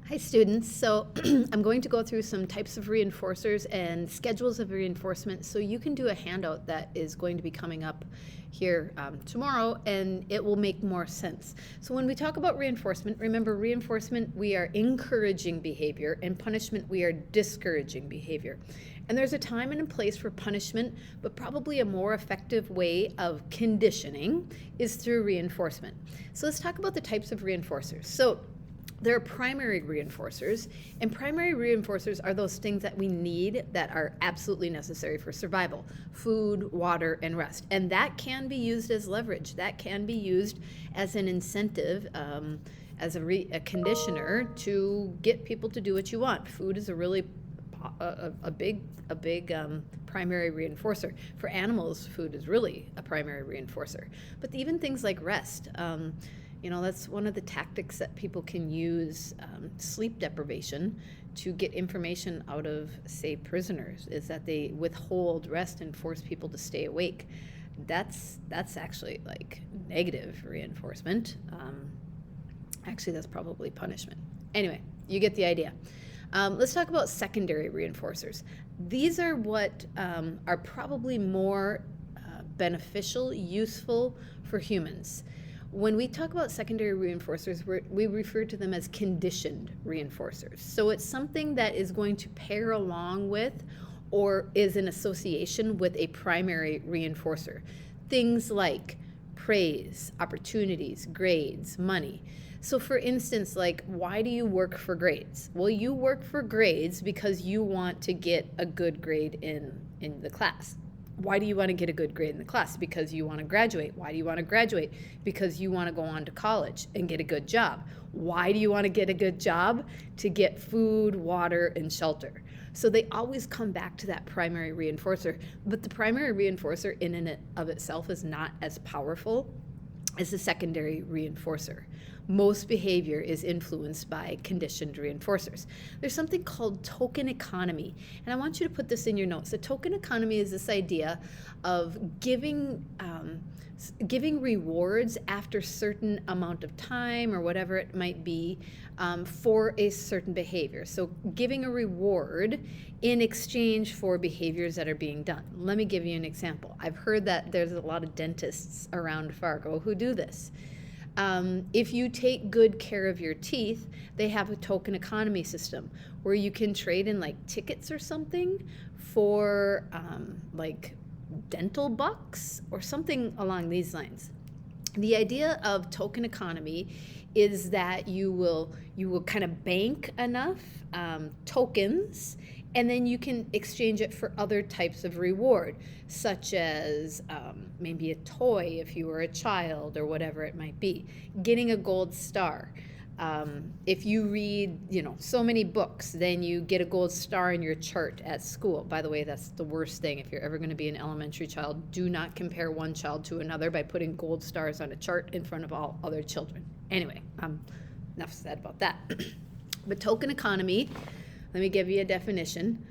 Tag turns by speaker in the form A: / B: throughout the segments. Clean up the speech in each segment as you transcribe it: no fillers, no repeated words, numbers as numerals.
A: Hi students, so I'm going to go through some types of reinforcers and schedules of reinforcement so you can do a handout that is going to be coming up here tomorrow, and it will make more sense. So when we talk about reinforcement, remember reinforcement, we are encouraging behavior, and punishment, we are discouraging behavior. And there's a time and a place for punishment, but probably a more effective way of conditioning is through reinforcement. So let's talk about the types of reinforcers. So there are primary reinforcers, and primary reinforcers are those things that we need that are absolutely necessary for survival: food, water, and rest. And that can be used as leverage. That can be used as an incentive, as a conditioner to get people to do what you want. Food is a really a big primary reinforcer. For animals, food is really a primary reinforcer. But even things like rest, that's one of the tactics that people can use, sleep deprivation, to get information out of, say, prisoners, is that they withhold rest and force people to stay awake. That's actually like negative reinforcement. Actually, that's probably punishment. Anyway, you get the idea. Let's talk about secondary reinforcers. These are what are probably more beneficial, useful for humans. When we talk about secondary reinforcers, we refer to them as conditioned reinforcers. So it's something that is going to pair along with or is in association with a primary reinforcer. Things like praise, opportunities, grades, money. So for instance, like, why do you work for grades? Well, you work for grades because you want to get a good grade in the class. Why do you want to get a good grade in the class? Because you want to graduate. Why do you want to graduate? Because you want to go on to college and get a good job. Why do you want to get a good job? To get food, water, and shelter. So they always come back to that primary reinforcer. But the primary reinforcer in and of itself is not as powerful as the secondary reinforcer. Most behavior is influenced by conditioned reinforcers. There's something called token economy, and I want you to put this in your notes. The token economy is this idea of giving rewards after a certain amount of time or whatever it might be, for a certain behavior. So giving a reward in exchange for behaviors that are being done. Let me give you an example. I've heard that there's a lot of dentists around Fargo who do this. If you take good care of your teeth, they have a token economy system where you can trade in like tickets or something for like dental bucks or something along these lines. The idea of token economy is that you will kind of bank enough tokens, and then you can exchange it for other types of reward, such as maybe a toy if you were a child or whatever it might be. Getting a gold star. If you read, so many books, then you get a gold star in your chart at school. By the way, that's the worst thing. If you're ever going to be an elementary child, do not compare one child to another by putting gold stars on a chart in front of all other children. Anyway, enough said about that. But token economy, let me give you a definition.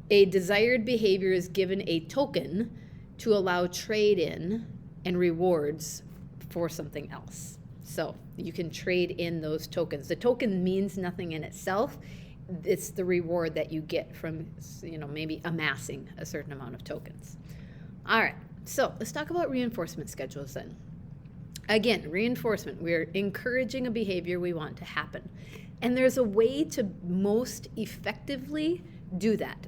A: A desired behavior is given a token to allow trade-in and rewards for something else. So you can trade in those tokens. The token means nothing in itself. It's the reward that you get from, maybe amassing a certain amount of tokens. All right, so let's talk about reinforcement schedules then. Again, reinforcement, we're encouraging a behavior we want to happen. And there's a way to most effectively do that.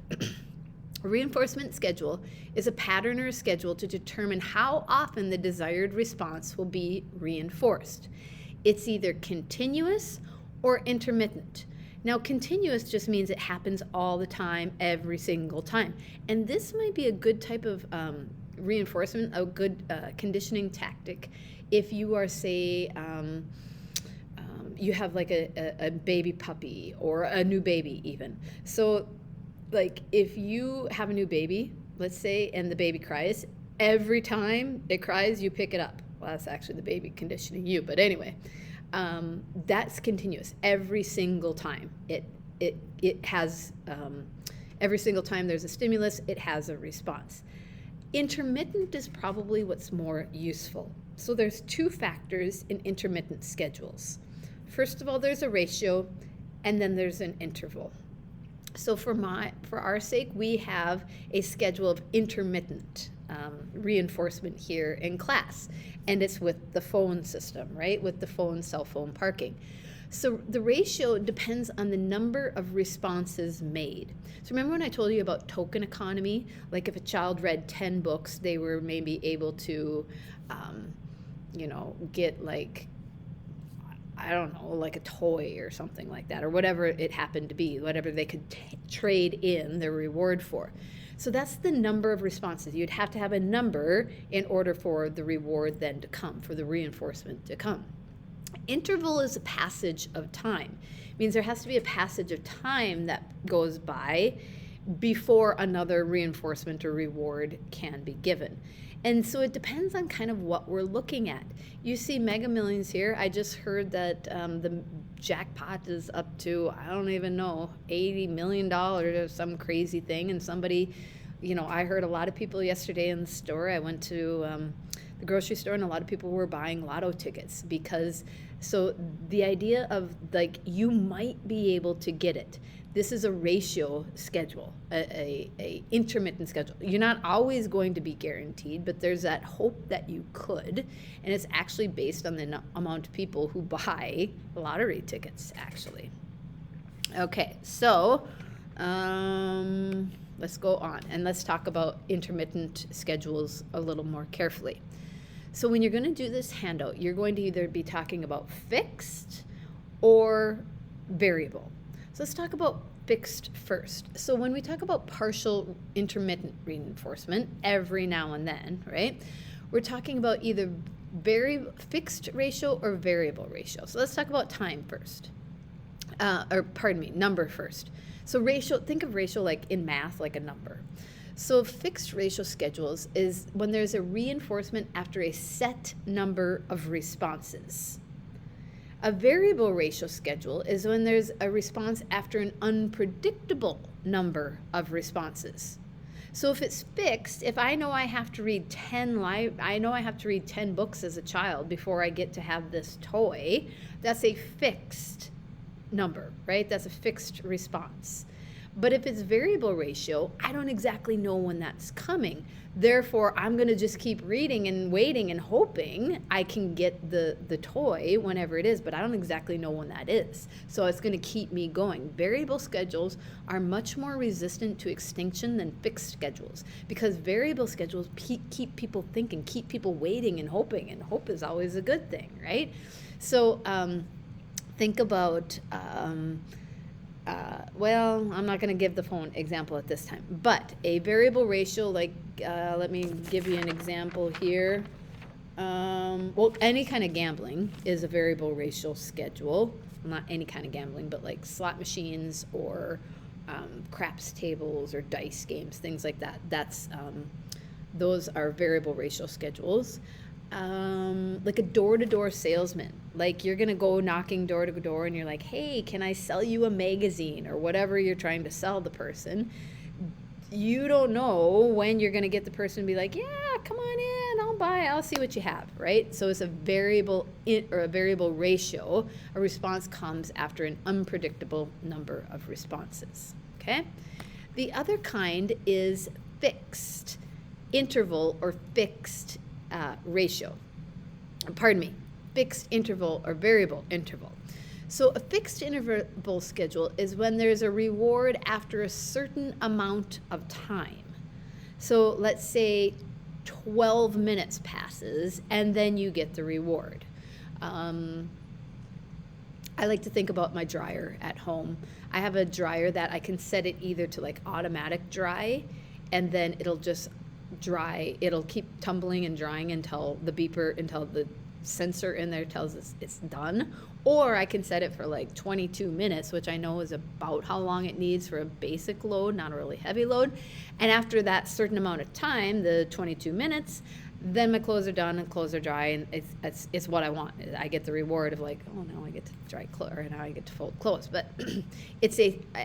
A: A reinforcement schedule is a pattern or a schedule to determine how often the desired response will be reinforced. It's either continuous or intermittent. Now, continuous just means it happens all the time, every single time. And this might be a good type of reinforcement, a good conditioning tactic if you are, say, you have like a baby puppy or a new baby even. So like if you have a new baby, let's say, and the baby cries, every time it cries, you pick it up. Well, that's actually the baby conditioning you, but anyway, that's continuous. Every single time it has, every single time there's a stimulus, it has a response. Intermittent is probably what's more useful. So there's two factors in intermittent schedules. First of all, there's a ratio, and then there's an interval. So for our sake, we have a schedule of intermittent reinforcement here in class, and it's with the phone system, right? With the cell phone parking. So the ratio depends on the number of responses made. So remember when I told you about token economy? Like if a child read 10 books, they were maybe able to, get like, I don't know, like a toy or something like that, or whatever it happened to be, whatever they could trade in their reward for. So that's the number of responses. You'd have to have a number in order for the reward then to come, for the reinforcement to come. Interval is a passage of time. It means there has to be a passage of time that goes by before another reinforcement or reward can be given. And so it depends on kind of what we're looking at. You see Mega Millions here. I just heard that the jackpot is up to, I don't even know, $80 million or some crazy thing. And somebody, I heard a lot of people yesterday in the store. I went to the grocery store, and a lot of people were buying lotto tickets so the idea of like you might be able to get it. This is a ratio schedule, a intermittent schedule. You're not always going to be guaranteed, but there's that hope that you could, and it's actually based on the amount of people who buy lottery tickets, actually. Okay, so let's go on, and let's talk about intermittent schedules a little more carefully. So when you're going to do this handout, you're going to either be talking about fixed or variable. So let's talk about fixed first. So when we talk about partial intermittent reinforcement every now and then, right, we're talking about either fixed ratio or variable ratio. So let's talk about time first. Number first. So ratio, think of ratio like in math, like a number. So fixed ratio schedules is when there's a reinforcement after a set number of responses. A variable ratio schedule is when there's a response after an unpredictable number of responses. So if it's fixed, if I know I have to read 10 books as a child before I get to have this toy, that's a fixed number, right? That's a fixed response. But if it's variable ratio, I don't exactly know when that's coming. Therefore, I'm going to just keep reading and waiting and hoping I can get the toy whenever it is, but I don't exactly know when that is. So it's going to keep me going. Variable schedules are much more resistant to extinction than fixed schedules because variable schedules keep people thinking, keep people waiting and hoping, and hope is always a good thing, right? So think about... I'm not going to give the phone example at this time, but a variable ratio, like, let me give you an example here. Any kind of gambling is a variable ratio schedule. Not any kind of gambling, but like slot machines or craps tables or dice games, things like that. Those are variable ratio schedules. Like a door-to-door salesman. Like you're going to go knocking door to door and you're like, hey, can I sell you a magazine or whatever you're trying to sell the person. You don't know when you're going to get the person to be like, yeah, come on in, I'll see what you have, right? So it's a variable ratio. A response comes after an unpredictable number of responses, okay? The other kind is fixed interval or fixed ratio. Fixed interval or variable interval. So a fixed interval schedule is when there's a reward after a certain amount of time. So let's say 12 minutes passes and then you get the reward. I like to think about my dryer at home. I have a dryer that I can set it either to like automatic dry, and then it'll just dry. It'll keep tumbling and drying until the sensor in there tells us it's done. Or I can set it for like 22 minutes, which I know is about how long it needs for a basic load, not a really heavy load. And after that certain amount of time, the 22 minutes, then my clothes are done and clothes are dry, and it's what I want. I get the reward of like, oh, now I get to dry clothes, or now I get to fold clothes. But it's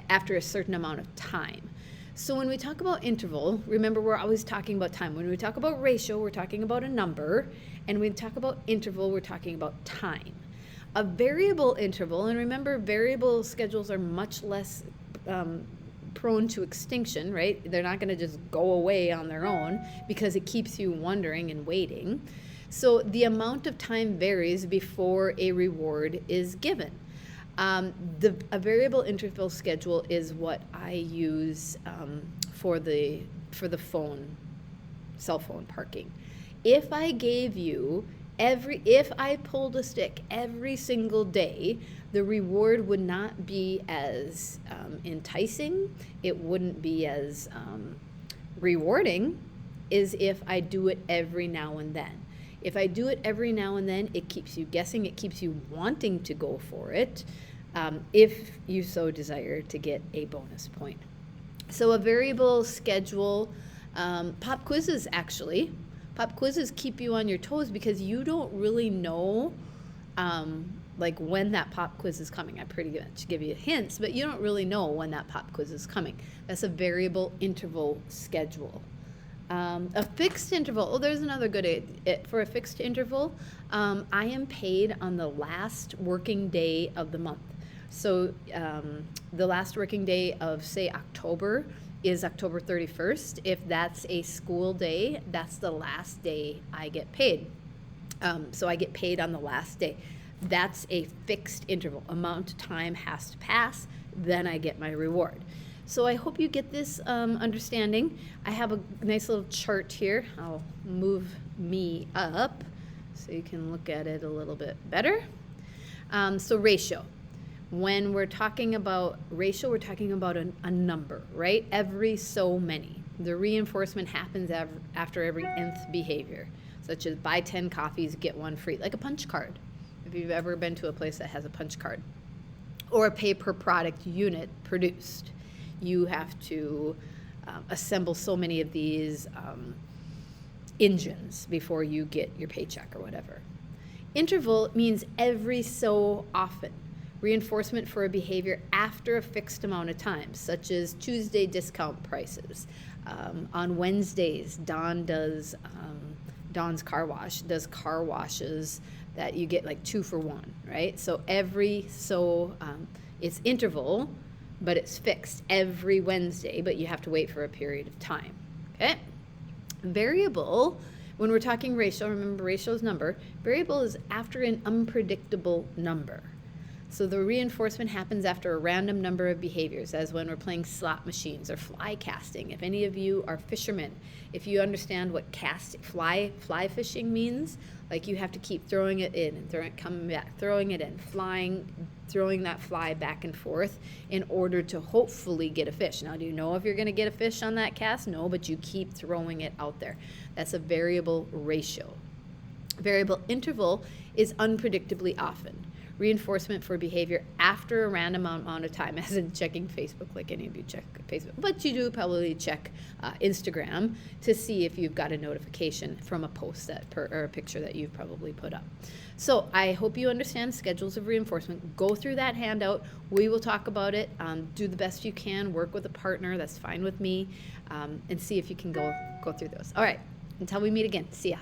A: after a certain amount of time. So when we talk about interval, remember we're always talking about time. When we talk about ratio, we're talking about a number. And when we talk about interval, we're talking about time. A variable interval, and remember, variable schedules are much less prone to extinction, right? They're not going to just go away on their own because it keeps you wondering and waiting. So the amount of time varies before a reward is given. A variable interval schedule is what I use for the cell phone parking. If I gave you if I pulled a stick every single day, the reward would not be as enticing. It wouldn't be as rewarding as if I do it every now and then. If I do it every now and then, it keeps you guessing. It keeps you wanting to go for it if you so desire to get a bonus point. So a variable schedule, pop quizzes actually. Pop quizzes keep you on your toes because you don't really know like when that pop quiz is coming. I pretty much give you hints, but you don't really know when that pop quiz is coming. That's a variable interval schedule. A fixed interval, oh, there's another good for a fixed interval. I am paid on the last working day of the month. So the last working day of, say, October is October 31st. If that's a school day, that's the last day I get paid. So I get paid on the last day. That's a fixed interval. Amount of time has to pass, then I get my reward. So I hope you get this understanding. I have a nice little chart here. I'll move me up so you can look at it a little bit better. So ratio. When we're talking about ratio, we're talking about a number, right? Every so many. The reinforcement happens after every nth behavior, such as buy 10 coffees, get one free, like a punch card, if you've ever been to a place that has a punch card, or a pay per product unit produced. You have to assemble so many of these engines before you get your paycheck or whatever. Interval means every so often. Reinforcement for a behavior after a fixed amount of time, such as Tuesday discount prices. On Wednesdays, Dawn's car wash does car washes that you get like 2 for 1, right? So it's interval, but it's fixed every Wednesday, but you have to wait for a period of time, okay? Variable, when we're talking ratio, remember ratio is number. Variable is after an unpredictable number. So the reinforcement happens after a random number of behaviors, as when we're playing slot machines or fly casting. If any of you are fishermen, if you understand what fly fishing means, like you have to keep throwing it in and coming back, throwing it in, throwing that fly back and forth in order to hopefully get a fish. Now, do you know if you're going to get a fish on that cast? No, but you keep throwing it out there. That's a variable ratio. Variable interval is unpredictably often. Reinforcement for behavior after a random amount of time, as in checking Facebook, like any of you check Facebook. But you do probably check Instagram to see if you've got a notification from a post or a picture that you've probably put up. So I hope you understand schedules of reinforcement. Go through that handout. We will talk about it. Do the best you can. Work with a partner. That's fine with me. And see if you can go through those. All right. Until we meet again. See ya.